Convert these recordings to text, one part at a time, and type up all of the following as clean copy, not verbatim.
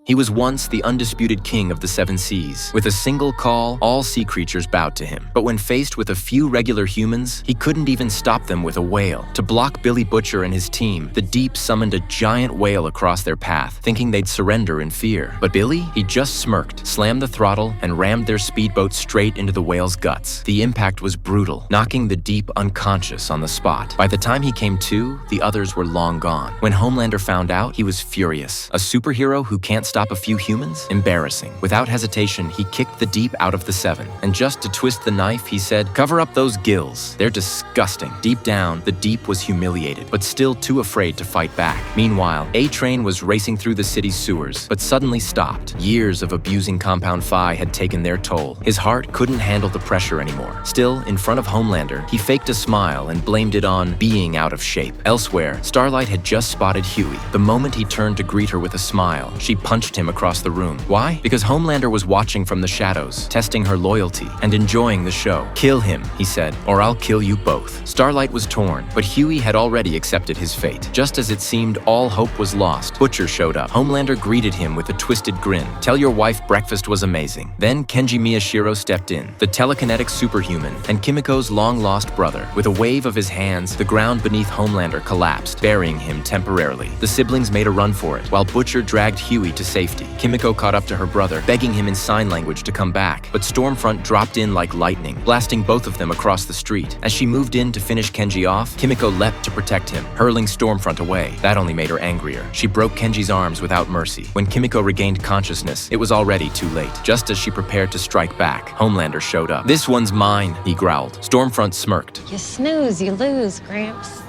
He was once the undisputed king of the seven seas. With a single call, all sea creatures bowed to him. But when faced with a few regular humans, he couldn't even stop them with a whale. To block Billy Butcher and his team, the deep summoned a giant whale across their path, thinking they'd surrender in fear. But Billy, he just smirked, slammed the throttle, and rammed their speedboat straight into the whale's guts. The impact was brutal, knocking the deep unconscious on the spot. By the time he came to, the others were long gone. When Homelander found out, he was furious. A superhero who can't stop a few humans? Embarrassing. Without hesitation, he kicked the deep out of the seven. And just to twist the knife, he said, "Cover up those gills. They're disgusting." Deep down, the deep was humiliated, but still too afraid to fight back. Meanwhile, A-Train was racing through the city's sewers, but suddenly stopped. Years of abusing Compound Phi had taken their toll. His heart couldn't handle the pressure anymore. Still, in front of Homelander, he faked a smile and blamed it on being out of shape. Elsewhere, Starlight had just spotted Huey. The moment he turned to greet her with a smile, she punched him across the room. Why? Because Homelander was watching from the shadows, testing her loyalty and enjoying the show. "Kill him," he said, "or I'll kill you both." Starlight was torn, but Huey had already accepted his fate. Just as it seemed all hope was lost, Butcher showed up. Homelander greeted him with a twisted grin. "Tell your wife breakfast was amazing." Then Kenji Miyashiro stepped in, the telekinetic superhuman and Kimiko's long-lost brother. With a wave of his hands, the ground beneath Homelander collapsed, burying him temporarily. The siblings made a run for it, while Butcher dragged Huey to safety. Kimiko caught up to her brother, begging him in sign language to come back. But Stormfront dropped in like lightning, blasting both of them across the street. As she moved in to finish Kenji off, Kimiko leapt to protect him, hurling Stormfront away. That only made her angrier. She broke Kenji's arms without mercy. When Kimiko regained consciousness, it was already too late. Just as she prepared to strike back, Homelander showed up. "This one's mine," he growled. Stormfront smirked. You snooze, you lose, Gramps.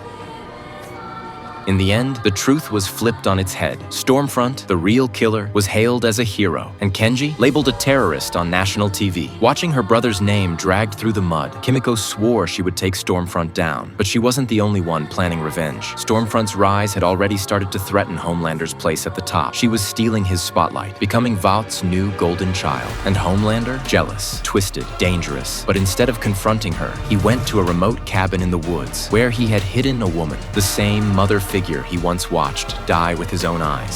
In the end, the truth was flipped on its head. Stormfront, the real killer, was hailed as a hero, and Kenji, labeled a terrorist on national TV. Watching her brother's name dragged through the mud, Kimiko swore she would take Stormfront down. But she wasn't the only one planning revenge. Stormfront's rise had already started to threaten Homelander's place at the top. She was stealing his spotlight, becoming Vaught's new golden child. And Homelander? Jealous, twisted, dangerous. But instead of confronting her, he went to a remote cabin in the woods, where he had hidden a woman, the same mother figure he once watched die with his own eyes.